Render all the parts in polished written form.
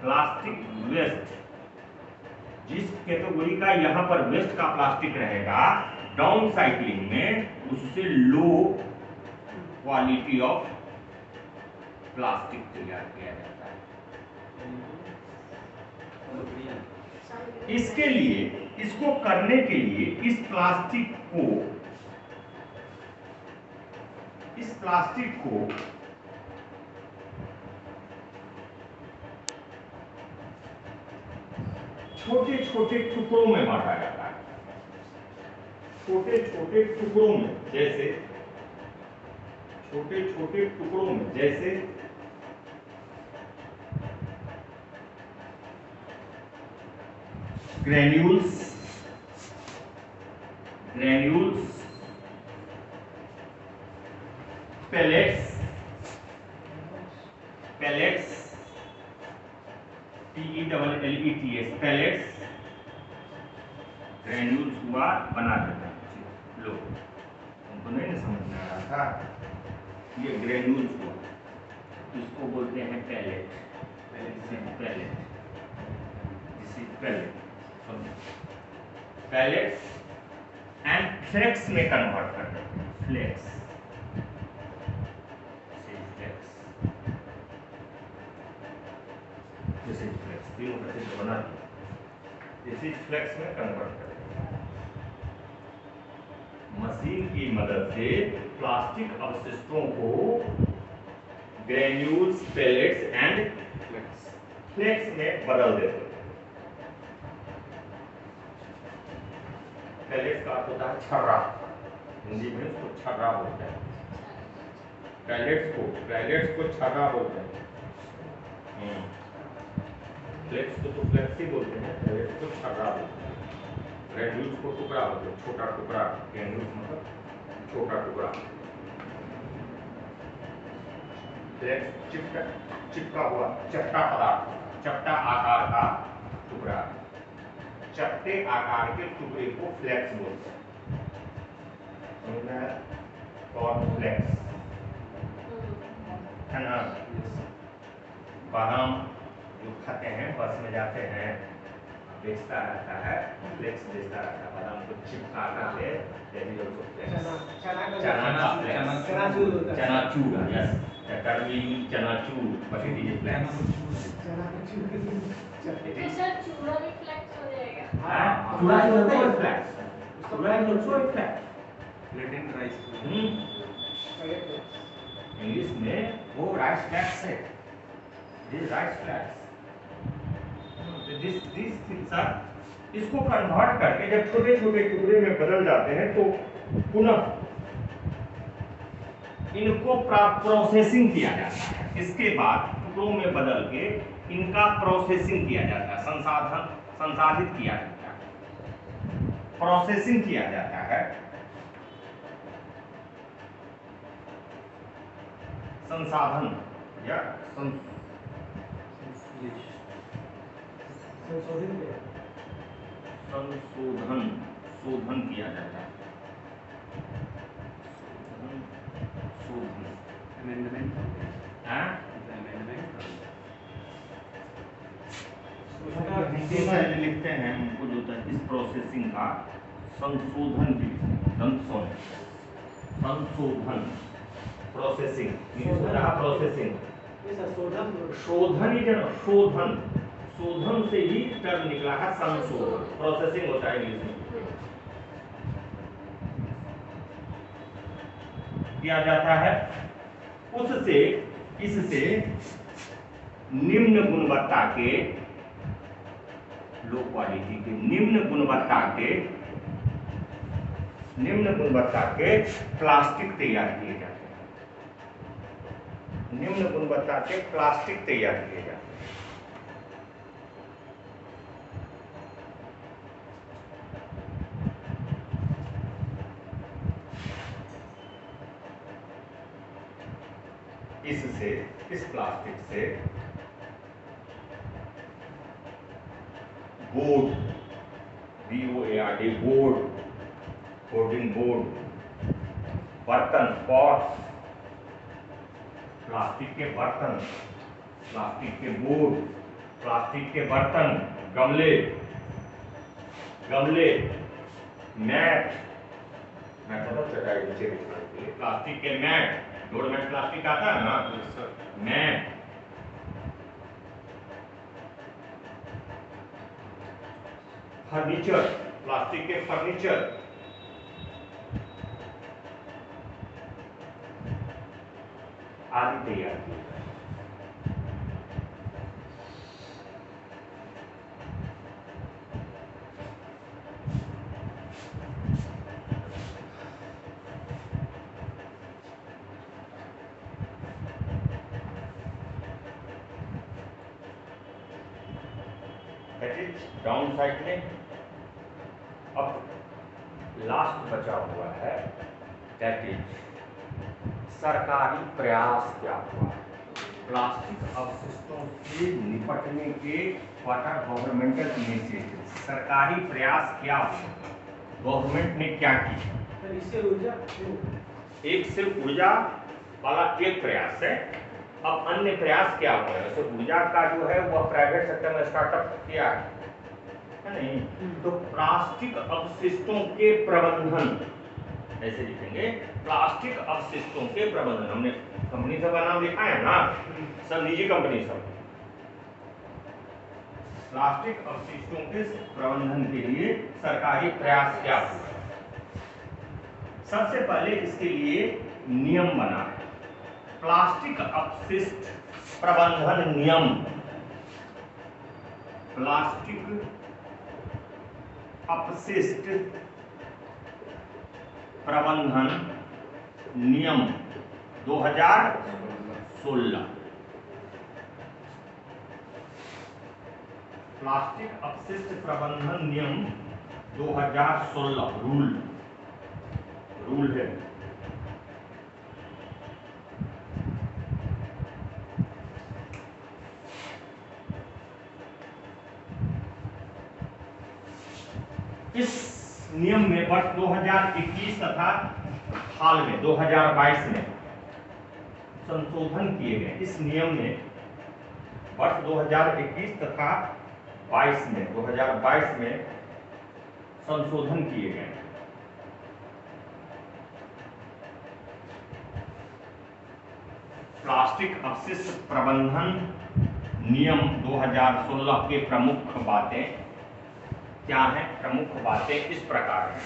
Plastic waste, जिस category का यहाँ पर वेस्ट का प्लास्टिक रहेगा डाउन साइक्लिंग में उससे लो क्वालिटी ऑफ प्लास्टिक तैयार किया जाता है। इसके लिए, इसको करने के लिए इस प्लास्टिक को छोटे छोटे टुकड़ों में बांटा जाता है। छोटे छोटे टुकड़ों में, जैसे छोटे छोटे टुकड़ों में, जैसे granules, pellets, PELLETS, pellets, granules हुआ बना देता है। लो, उनको नहीं समझ में आ रहा था, ये ग्रेन्यूल्स हुआ, इसको बोलते हैं पेलेट। पेलेट्स एंड फ्लेक्स में कन्वर्ट कर देते हैं। फ्लेक्स, तीनों का चित्र बना दिया, इसी फ्लेक्स में कन्वर्ट कर देते हैं। मशीन की मदद से प्लास्टिक अवशिष्टों को ग्रेन्यूल्स, पेलेट्स एंड फ्लेक्स में बदल देते हैं। पेलेट्स का अर्थ होता है छर्रा, हिंदी में उसको छर्रा बोलते हैं। पेलेट्स को छर्रा बोलते हैं। फ्लेक्स को तो फ्लेक्स ही बोलते हैं, पेलेट्स को छर्रा बोलते हैं। ग्रेन्यूल्स को टुकड़ा बोलते हैं, छोटा टुकड़ा। ग्रेन्यूल्स मतलब छोटा टुकड़ा। फ्लेक्स चिपका हुआ चपटा पदार्थ, चपटा आकार का टुकड़ा। चपटे आकार के टुकड़े को फ्लेक्स बोलते हैं। कॉर्नफ्लेक्स है ना, बादाम जो खाते हैं, बस में जाते हैं, बेचता रहता है, फ्लेक्स बेचता रहता है, बादाम को चिपका करके chanachur, yes, chanachur, but it is flex. चूड़ा भी फ्लेक्स हो जाएगा। चूड़ा ही होता है फ्लेक्स, चूड़ा ही होता है फ्लेक्स। ग्लूटेन राइस, इंग्लिश में वो राइस फ्लेक्स है, this rice flakes. This things are, इसको कन्वर्ट करके जब छोटे छोटे टुकड़े में बदल जाते हैं तो पुनः इनको प्रोसेसिंग किया जाता है। इसके बाद टुकड़ों में बदल के इनका प्रोसेसिंग किया जाता है, संसाधित किया जाता है, प्रोसेसिंग किया जाता है, संसाधन या शोधन किया जाता है। लिखते हैं हमको जो होता है इस प्रोसेसिंग का संशोधन भी, संशोधन, प्रोसेसिंग, प्रोसेसिंग, शोधन ही शोधन, शोधन से ही टर्म निकला है संशोधन। प्रोसेसिंग होता है इंग्लिश में, किया जाता है। उससे, इससे निम्न गुणवत्ता के, लो क्वालिटी के, निम्न गुणवत्ता के प्लास्टिक तैयार किए जाते हैं। निम्न गुणवत्ता के प्लास्टिक तैयार किए जाते हैं। इससे, इस प्लास्टिक से board, BOARD, board, boarding board, बर्तन, पॉट्स, प्लास्टिक के बर्तन, प्लास्टिक के बोर्ड, प्लास्टिक के बर्तन, गमले, मैट, मतलब चटाई नीचे बिछाने के लिए प्लास्टिक के मैट, डोरमेट प्लास्टिक आता है ना, मैट, फर्नीचर, प्लास्टिक के फर्नीचर, आदि तैयार किए जाते हैं। That is downcycling. अब लास्ट बचा हुआ है, that is सरकारी प्रयास क्या हुआ प्लास्टिक अवशिष्टों से निपटने के व्हाट आर गवर्नमेंटल इनिशिएटिव, सरकारी प्रयास क्या हुआ, गवर्नमेंट ने क्या किया। इससे ऊर्जा एक सिर्फ ऊर्जा वाला एक प्रयास है, अब अन्य प्रयास क्या हुआ है। तो ऊर्जा का जो है वह प्राइवेट सेक्टर में स्टार्टअप किया है नहीं, तो प्लास्टिक अवशिष्टों के प्रबंधन, ऐसे लिखेंगे प्लास्टिक अवशिष्टों के प्रबंधन। हमने कंपनी सब का नाम लिखा है ना, सब निजी कंपनी सब। प्लास्टिक अवशिष्टों के प्रबंधन के लिए सरकारी प्रयास क्या हुआ। सबसे पहले इसके लिए नियम बना है, प्लास्टिक अपशिष्ट प्रबंधन नियम, प्लास्टिक अपशिष्ट प्रबंधन नियम 2016। प्लास्टिक अपशिष्ट प्रबंधन नियम 2016 रूल है। इस नियम में वर्ष 2021 तथा हाल में 2022 में संशोधन किए गए। इस नियम में वर्ष 2021 तथा 2022 में संशोधन किए गए। प्लास्टिक अपशिष्ट प्रबंधन नियम 2016 के प्रमुख बातें क्या हैं? प्रमुख बातें इस प्रकार हैं।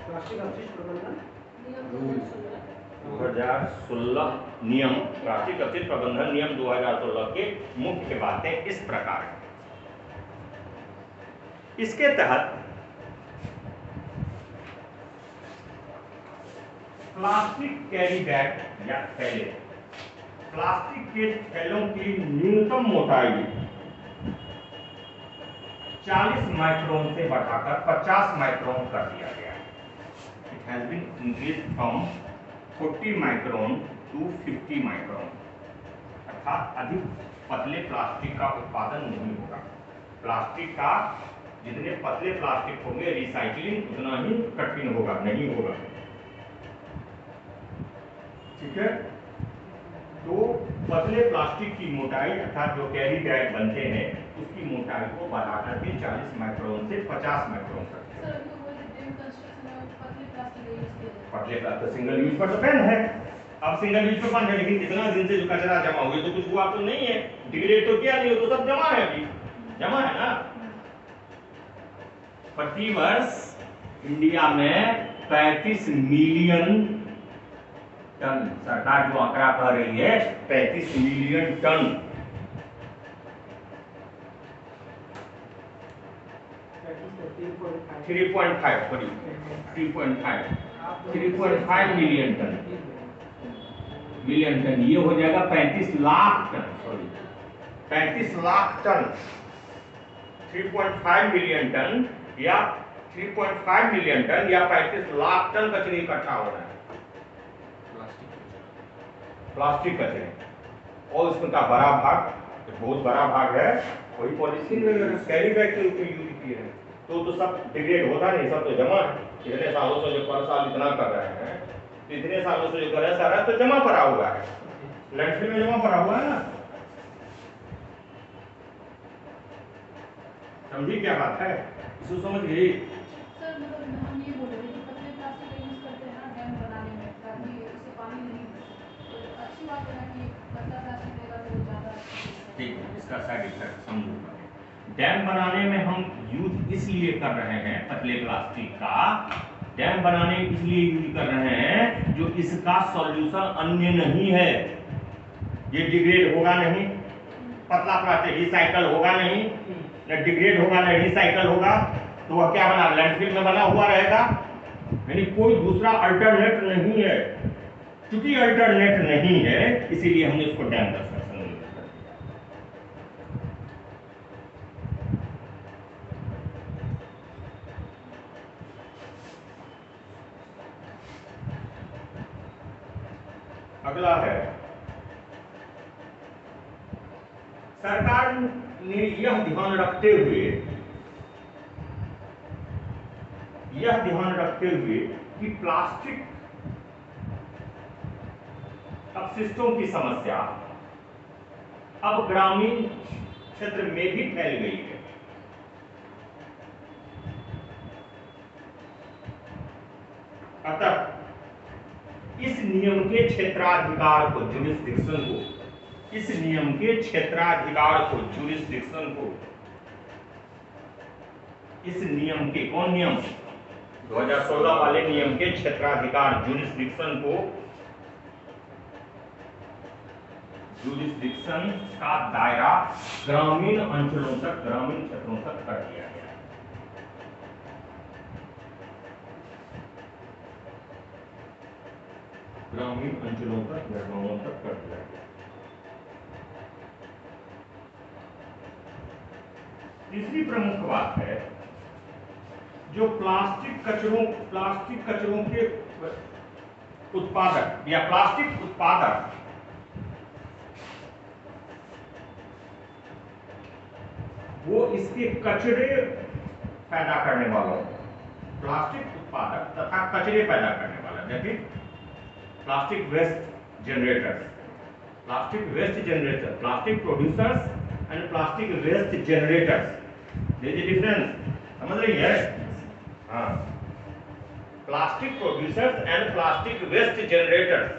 प्लास्टिक अपशिष्ट प्रबंधन 2016 नियम, प्लास्टिक अपशिष्ट प्रबंधन नियम 2016 के मुख्य बातें इस प्रकार हैं। इसके तहत प्लास्टिक कैरी बैग या थैले, प्लास्टिक के थैलों की न्यूनतम मोटाई 40 माइक्रोन से बढ़ाकर 50 माइक्रोन कर दिया गया है। It has been increased from 40 micron to 50 micron, अर्थात अधिक पतले प्लास्टिक का उत्पादन नहीं होगा। प्लास्टिक का जितने पतले प्लास्टिक होंगे रिसाइकलिंग उतना ही कठिन होगा, नहीं होगा। ठीक है, तो पतले प्लास्टिक की मोटाई अर्थात जो कैरी बैग बनते हैं उसकी मोटाई को बढ़ाकर के 40 माइक्रोन से 50 माइक्रोन तक। पतले प्लास्टिक सिंगल यूज पर तो बैन है, अब सिंगल यूज पर बंद है, लेकिन इतना दिन से जो कचरा जमा हुआ तो कुछ हुआ तो नहीं है, डिग्रेड तो किया नहीं, तो सब जमा है, अभी जमा है ना। प्रतिवर्ष इंडिया में 35 मिलियन टन, सरकार जो आंकड़ा कह रही है 35 मिलियन टन 3.5 मिलियन टन, ये हो जाएगा 35 lakh ton, sorry 35 lakh ton, 3.5 million ton या 3.5 मिलियन टन या 35 लाख टन कचरे इकट्ठा हो रहा है प्लास्टिक कचरे। और उसमें का बड़ा भाग, बहुत बड़ा भाग है वही पॉलीथीन कैरी बैग के रूप में यूज किए हैं, तो सब डिग्रेड होता नहीं, सब तो जमा है। इतने सालों से जो पर साल इतना कर रहे हैं, तो इतने सालों से जो कर रहे हैं सारा तो जमा पड़ा हुआ है, लैंडफिल में जमा पड़ा हुआ है ना। समझी क्या बात है, इसको समझ गई। सर मतलब हम ये बोल रहे हैं कि पतले प्लास्टिक का यूज करते हैं ना डैम बनाने में, ताकि उससे पानी नहीं तो अच्छी बात है ना कि पतला प्लास्टिक रहेगा तो ज़्यादा ठीक है, इसका साइड इफेक्ट समझूंगा। डैम बनाने में हम यूज इसलिए कर रहे हैं पतले प्लास्टिक का, डैम बनाने इसलिए यूज कर रहे हैं जो इसका सॉल्यूशन अन्य नहीं है, ये डिग्रेड होगा नहीं, पतला प्लास्टिक रिसाइकल होगा नहीं, न डिग्रेड होगा न रिसाइकल होगा, तो वह क्या बना, लैंडफिल में बना हुआ रहेगा। यानी कोई दूसरा अल्टरनेट नहीं है, क्योंकि अल्टरनेट नहीं है इसीलिए हमने इसको डैम कंस्ट्रक्शन में यूज कर दिया। अगला है, सरकार ने यह ध्यान रखते हुए कि प्लास्टिक अपशिष्टों की समस्या अब ग्रामीण क्षेत्र में भी फैल गई है। अतः इस नियम के क्षेत्राधिकार को, जुरिस्डिक्शन को, इस नियम के क्षेत्राधिकार को, जुरिस्डिक्शन को, इस नियम के, कौन नियम, 2016 वाले नियम के क्षेत्राधिकार जुरिस्डिक्शन को, जुरिस्डिक्शन का दायरा ग्रामीण अंचलों तक, ग्रामीण क्षेत्रों तक कर दिया गया है। ग्रामीण अंचलों तक, गांवों तक कर दिया गया। तीसरी प्रमुख बात है, जो प्लास्टिक कचरों के उत्पादक या प्लास्टिक उत्पादक वो इसके कचरे पैदा करने वालों, प्लास्टिक उत्पादक तथा कचरे पैदा करने वाला, जैसे plastic waste generators, plastic producers and plastic waste generators, there is difference, समझ रही है? हाँ, plastic producers and plastic waste generators,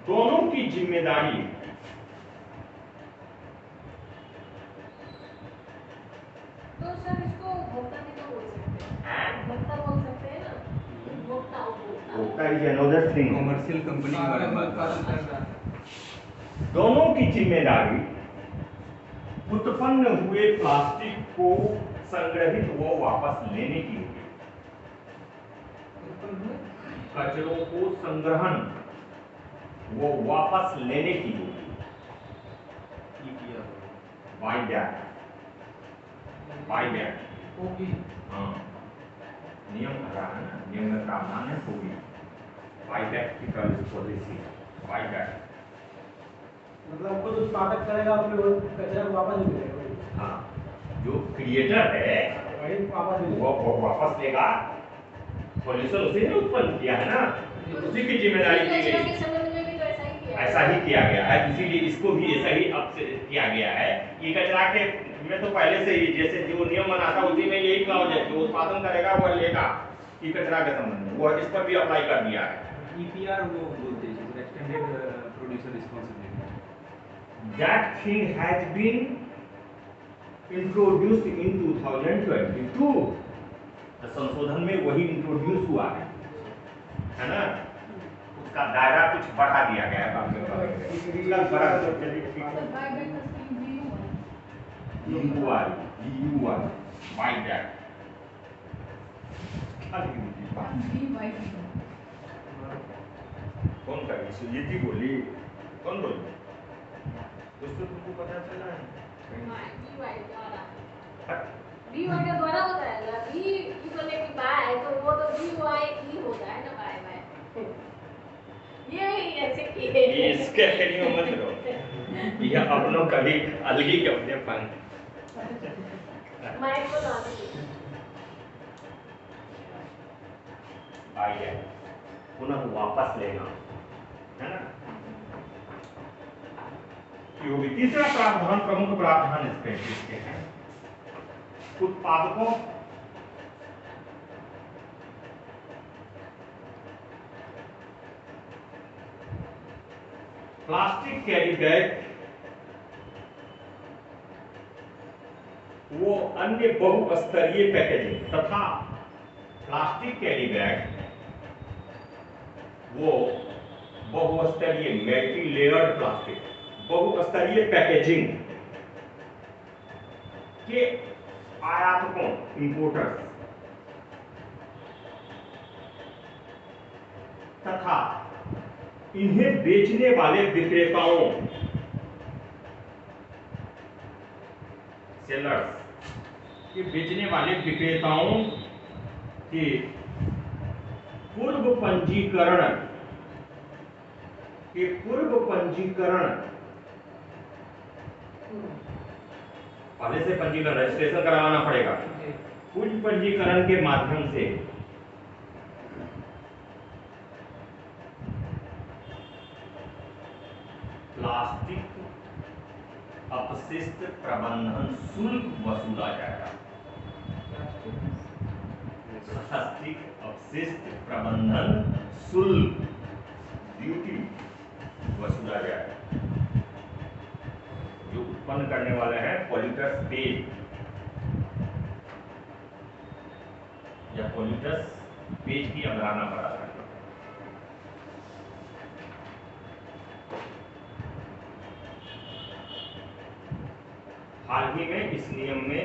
दोनों की जिम्मेदारी तो सर इसको भोक्ता भी तो बोल सकते हैं, भोक्ता बोल सकते हैं ना, भोक्ता is another thing, commercial company के बारे में बात कर रहे हैं। दोनों की जिम्मेदारी उत्पन्न हुए प्लास्टिक को संग्रहित व वापस लेने की होगी। कचरों को संग्रहण वो वापस लेने की होगी। बाय बैक होगी। हाँ, नियम रहा है ना, नियम में प्रावधान है होगी। बाय बैक की पॉलिसी, बाय बैक मतलब खुद उत्पादक करेगा फिर वो कचरा वापस नहीं मिलेगा। हाँ, जो क्रिएटर है वही वापस मिलेगा। वो वापस लेगा, सॉल्यूशन उसी ने उत्पन्न किया है ना, उसी की जिम्मेदारी दी कचरा गई। के संबंध में भी तो ऐसा ही किया गया है, इसीलिए इसको भी ऐसा ही अब से किया गया है। ये कचरा के में तो पहले से ही जैसे जो नियम बनाता उसी में यही क्लॉज है, जो उत्पादन करेगा वो लेगा, ये कचरा के संबंध में वो इस पर भी अप्लाई कर दिया है। EPR वो बोलते हैं, extended producer responsibility. That thing has been introduced in 2022। तो संशोधन में वही इंट्रोड्यूस हुआ है ना, उसका दायरा कुछ बढ़ा दिया गया है। कौन करी सुजीति बोली, कौन बोली, कुछ तो तुमको पता चला है? BY का द्वारा होता है ना, B बोलने की बाय तो वो तो BY ही होता है ना, बाय बाय ये ऐसे किए इसके करियो मत करो, ये अपनों कभी अलग ही अपने फन। माइक को ना दीजिए। आइए पुनः वापस लेना, है ना। ये भी तीसरा प्रावधान, प्रमुख प्रावधान इसके हैं। उत्पादकों प्लास्टिक कैरी बैग वो अन्य बहुस्तरीय पैकेजिंग तथा प्लास्टिक कैरी बैग वो बहुस्तरीय मल्टी लेयर्ड प्लास्टिक बहुस्तरीय पैकेजिंग के आयातकों इंपोर्टर्स तथा इन्हें बेचने वाले विक्रेताओं सेलर्स के बेचने वाले विक्रेताओं के पूर्व पंजीकरण पहले से पंजीकरण रजिस्ट्रेशन करवाना पड़ेगा। पूर्व पंजीकरण के माध्यम से प्लास्टिक अपशिष्ट प्रबंधन शुल्क वसूला जाएगा। प्लास्टिक अपशिष्ट प्रबंधन शुल्क ड्यूटी वसूला जाएगा। जो उत्पन्न करने वाले हैं पॉल्यूटर्स पे या पॉल्यूटर्स पेज की अवधारणा पर आधारित है। हाल ही में इस नियम में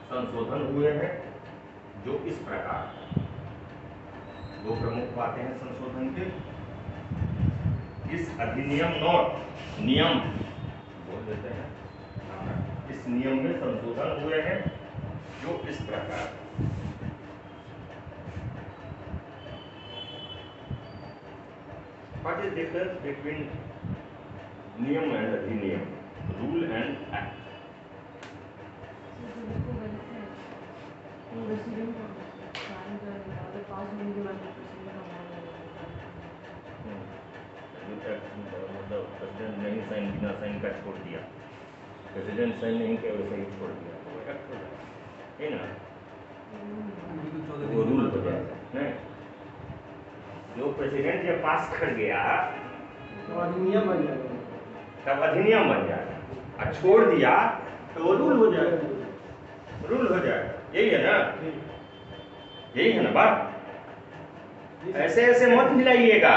संशोधन हुए हैं जो इस प्रकार, दो प्रमुख बातें हैं संशोधन के। इस अधिनियम नियम बोल देते हैं, इस नियम में संशोधन हुए हैं जो इस प्रकार। What is difference between नियम एंड अधिनियम, रूल एंड एक्ट? मतलब प्रेसिडेंट नहीं साइन, बिना साइन का छोड़ दिया, प्रेसिडेंट साइन नहीं किया वैसे ही छोड़ दिया, तो वो एक्ट हो जाएगा, है ना, वो रूल हो जाएगा। नहीं, जो प्रेसिडेंट जब पास कर गया तो अधिनियम बन जाएगा, तब अधिनियम बन जाएगा, और छोड़ दिया तो वो रूल हो जाएगा, रूल हो जाएगा। यही है ना, यही है ना बात। ऐसे ऐसे मत हिलाइएगा,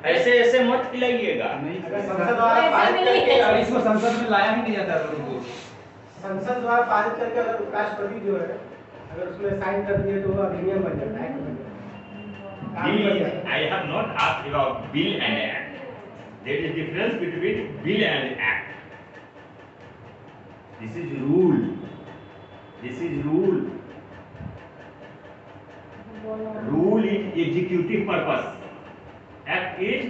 ऐसे ऐसे मत हिलाइएगा। अगर संसद द्वारा पारित करके, और इसको संसद में लाया ही नहीं जाता है उनको। संसद द्वारा पारित करके अगर उपराष्ट्रपति जो है अगर उसमें साइन कर दिए तो वो अधिनियम बन जाता है, एक्ट बन जाता है। I have not asked about bill and act. There is difference between bill and act. This is rule. This is rule. Rule is executive purpose. Act is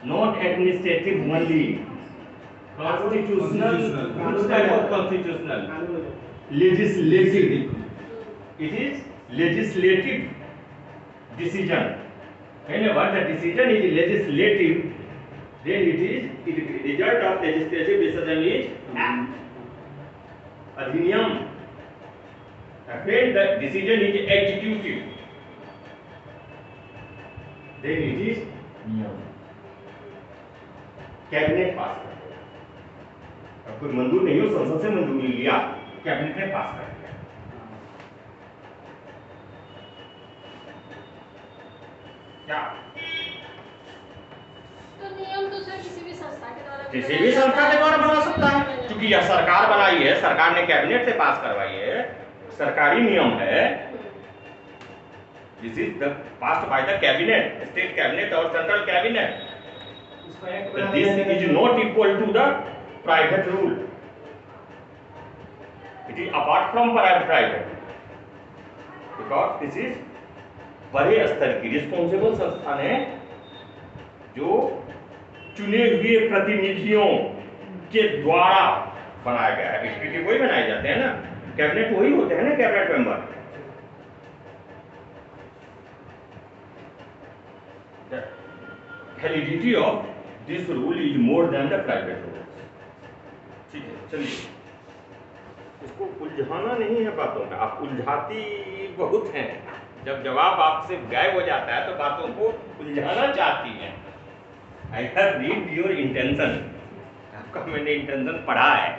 not administrative only. Constitutional. Which type of constitutional? Legislative. It is legislative decision. Whenever the decision is legislative, then the result of legislative decision is act. Adhiniyam. When the decision is executive, then it is नियम। Cabinet पास कर दिया, अब कोई मंजूर नहीं हो, संसद से मंजूरी लिया, कैबिनेट ने पास कर दिया। क्या तो नियम तो सर किसी भी संस्था के द्वारा किसी भी संस्था के द्वारा बना सकता है, क्योंकि यह सरकार बनाई है, सरकार ने कैबिनेट से पास करवाई है, सरकारी नियम है। This is the passed by the cabinet, state cabinet और central cabinet. This is not equal to the private rule, it is apart from private, because this is बड़े स्तर की रिस्पॉन्सिबल संस्थान है जो चुने हुए प्रतिनिधियों के द्वारा बनाया गया है। स्पीकर वही बनाए जाते हैं ना, कैबिनेट वही होते हैं ना, cabinet member. Validity of this rule is more than the private rule. ठीक है, चलिए, इसको उलझाना नहीं है बातों में, आप उलझाती बहुत हैं। जब जवाब आपसे गायब हो जाता है तो बातों को उलझाना चाहती हैं। I have read your intention, आपका मैंने इंटेंशन पढ़ा है।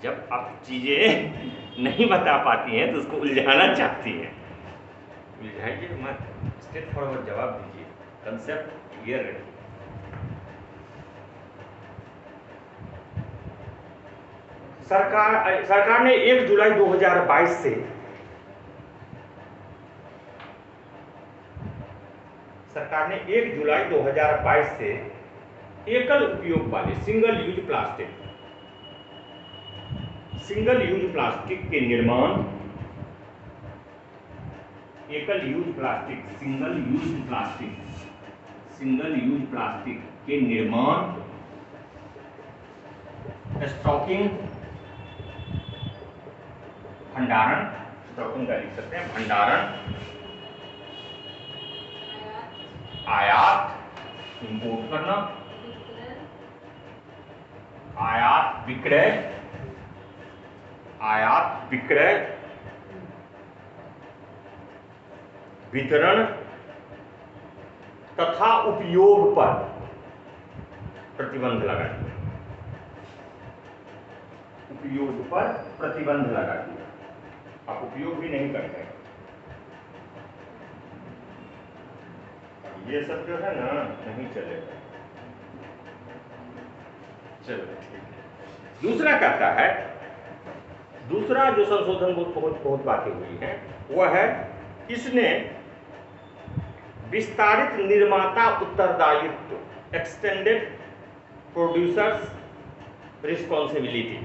जब आप चीजें नहीं बता पाती हैं तो उसको उलझाना चाहती हैं। उलझाइए मत, स्ट्रेट फॉरवर्ड जवाब दीजिए, कंसेप्ट क्लियर रखिए। सरकार ने 1 जुलाई 2022 से सरकार ने 1 जुलाई 2022 से एकल उपयोग वाले सिंगल यूज प्लास्टिक के निर्माण, एकल use plastic single use plastic के निर्माण, स्टॉकिंग, भंडारण, स्टॉकिंग का लिख सकते हैं, भंडारण, आयात, इंपोर्ट करना, आयात विक्रय, वितरण तथा उपयोग पर प्रतिबंध लगा दिया। उपयोग पर प्रतिबंध लगा दिया, आप उपयोग भी नहीं करते हैं। ये सब जो है ना नहीं चलेगा। चलो ठीक है। दूसरा कहता है, दूसरा जो संशोधन बहुत बातें हुई हैं वह है, इसने विस्तारित निर्माता उत्तरदायित्व, एक्सटेंडेड प्रोड्यूसर्स रिस्पॉन्सिबिलिटी,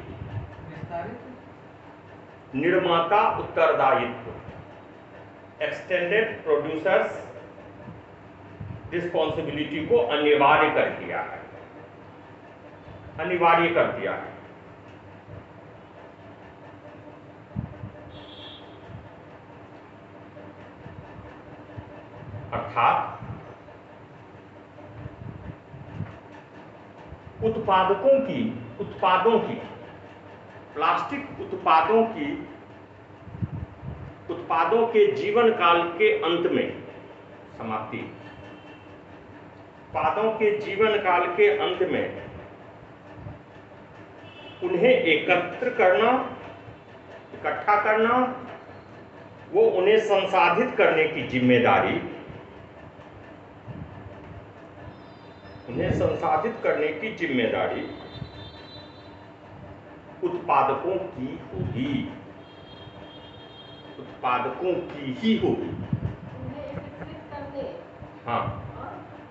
निर्माता उत्तरदायित्व, एक्सटेंडेड प्रोड्यूसर्स रिस्पॉन्सिबिलिटी को अनिवार्य कर दिया है, अनिवार्य कर दिया है। अर्थात प्लास्टिक उत्पादों के जीवन काल के अंत में, समाप्ति, उत्पादों के जीवन काल के अंत में उन्हें एकत्र करना, इकट्ठा करना, वो उन्हें संसाधित करने की जिम्मेदारी, उत्पादकों की ही होगी। हाँ,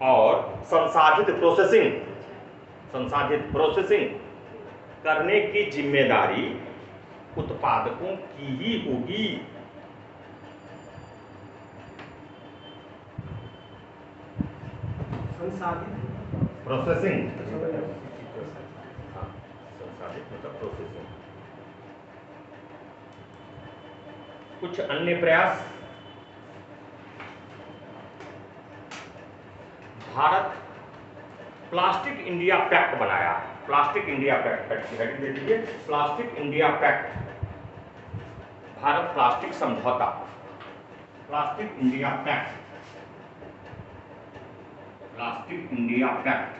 और संसाधित प्रोसेसिंग करने की जिम्मेदारी उत्पादकों की ही होगी। संसाधित प्रोसेसिंग, हाँ, संसाधित मतलब प्रोसेसिंग। कुछ अन्य प्रयास, भारत प्लास्टिक इंडिया पैक्ट बनाया, प्लास्टिक इंडिया पैक्ट, हेडिंग दे दीजिए, plastic India pact, Bharat plastic समझौता, plastic India pact, plastic India pact,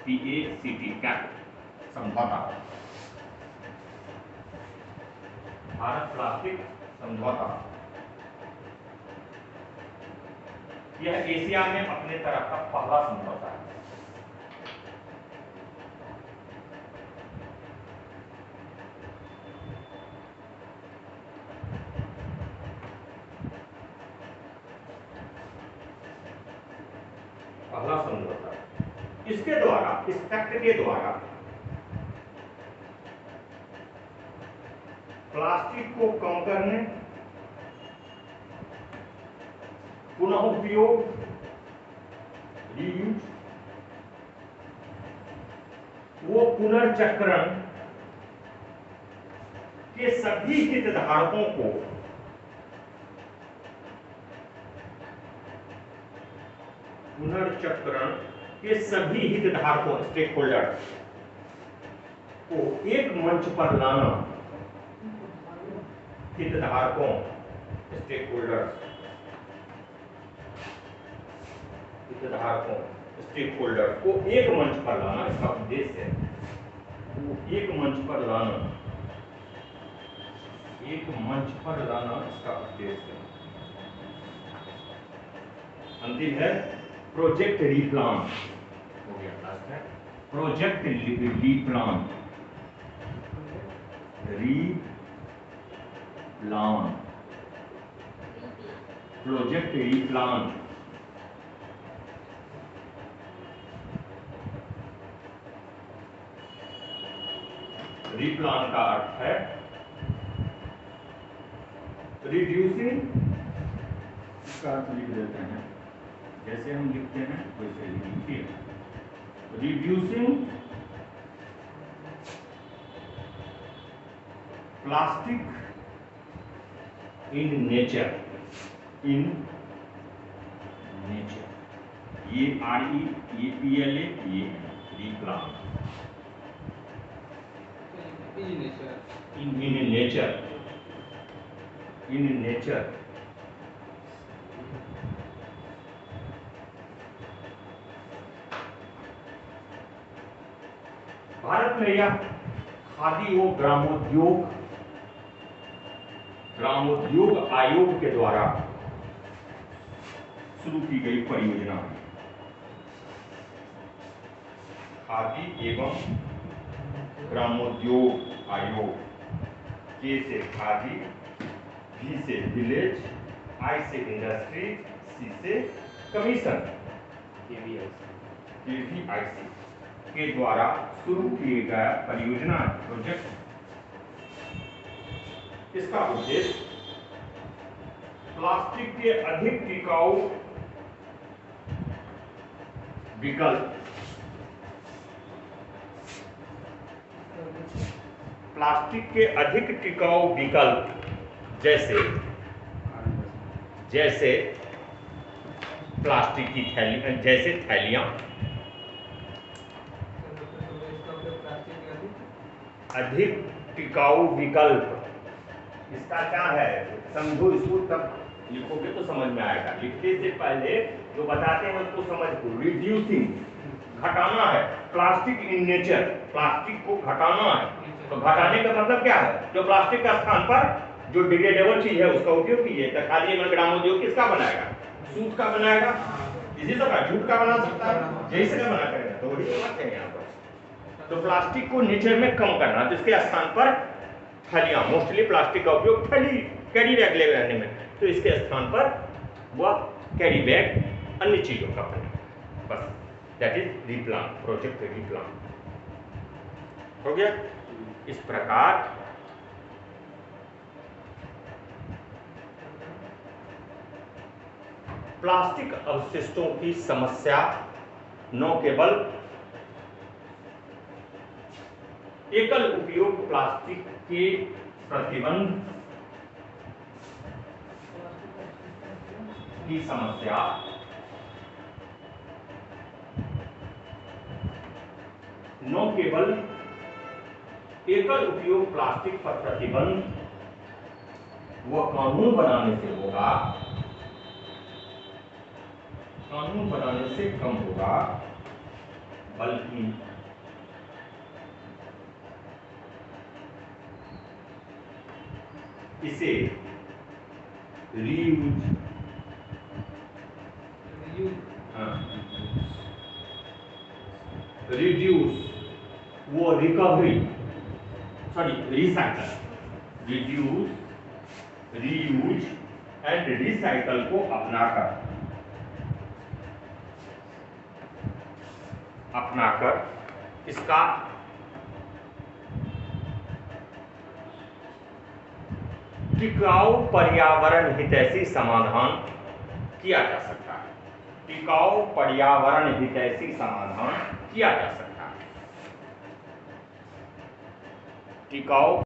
PACT pact, समझौता, भारत प्लास्टिक समझौता। यह एशिया में अपने तरह का पहला समझौता है। पहला समझौता, इसके द्वारा, इस पैक्ट के द्वारा प्लास्टिक को कम करने, पुनः उपयोग, रीयूज, वो पुनर्चक्रण के सभी हितधारकों को स्टेक होल्डर को एक मंच पर लाना, हितधारकों स्टेक होल्डर को एक मंच पर लाना इसका उद्देश्य है। वो एक मंच पर लाना इसका उद्देश्य है। अंतिम है प्रोजेक्ट रीप्लान। हो गया लास्ट है प्रोजेक्ट रीप्लान। प्रोजेक्ट रीप्लान का अर्थ है रिड्यूसिंग, इसका अर्थ लिख देते हैं जैसे हम लिखते हैं वैसे लिखिए। रिड्यूसिंग प्लास्टिक इन नेचर, ये RE, ये PLA, ये रीप्लान। in nature भारत में यह खादी व ग्रामोद्योग आयोग के द्वारा शुरू की गई परियोजना है। खादी एवं ग्रामोद्योग आयोग, के से खादी, V से विलेज, I से इंडस्ट्री, C से कमीशन, KVIC के द्वारा शुरू किए गया परियोजना प्रोजेक्ट। इसका उद्देश्य प्लास्टिक के अधिक टिकाऊ विकल्प जैसे प्लास्टिक की थैलियां, अधिक टिकाऊ विकल्प। इसका क्या है समझो, इसको तब लिखोगे तो समझ में आएगा। लिखने से पहले जो बताते हैं उसको समझ को। रिड्यूसिंग घटाना है, प्लास्टिक इन नेचर प्लास्टिक को घटाना है। तो घटाने का मतलब क्या है? जो प्लास्टिक का स्थान पर जो डिग्रेडेबल चीज है उसका उपयोग कीजिए। तो खादी एवं ग्रामोद्योग किसका बनाएगा? सूत का बनाएगा, इसी तरह जूट का बना सकता है, यही से बना करेगा। तो वही बात है यहाँ पर। तो प्लास्टिक को नेचर में कम करना, तो इसके स्थान पर थैलियां, मोस्टली प्लास्टिक का उपयोग थैली कैरी बैग ले जाने में, तो इसके स्थान पर वह कैरी बैग अन्य चीजों का बना। बस that is replan, project replan. हो गया। इस प्रकार प्लास्टिक अवशिष्टों की समस्या न केवल एकल उपयोग प्लास्टिक के प्रतिबंध की समस्या न केवल एकल उपयोग प्लास्टिक पर प्रतिबंध व कानून बनाने से होगा, कानून बनाने से कम होगा, बल्कि इसे रीयूज, रिड्यूस, वो recovery, recycle, reduce, reuse and recycle को अपनाकर इसका टिकाऊ पर्यावरण हितैषी समाधान किया जा सकता है। टिकाऊ पर्यावरण हितैषी समाधान किया जा सकता है। टिकाऊ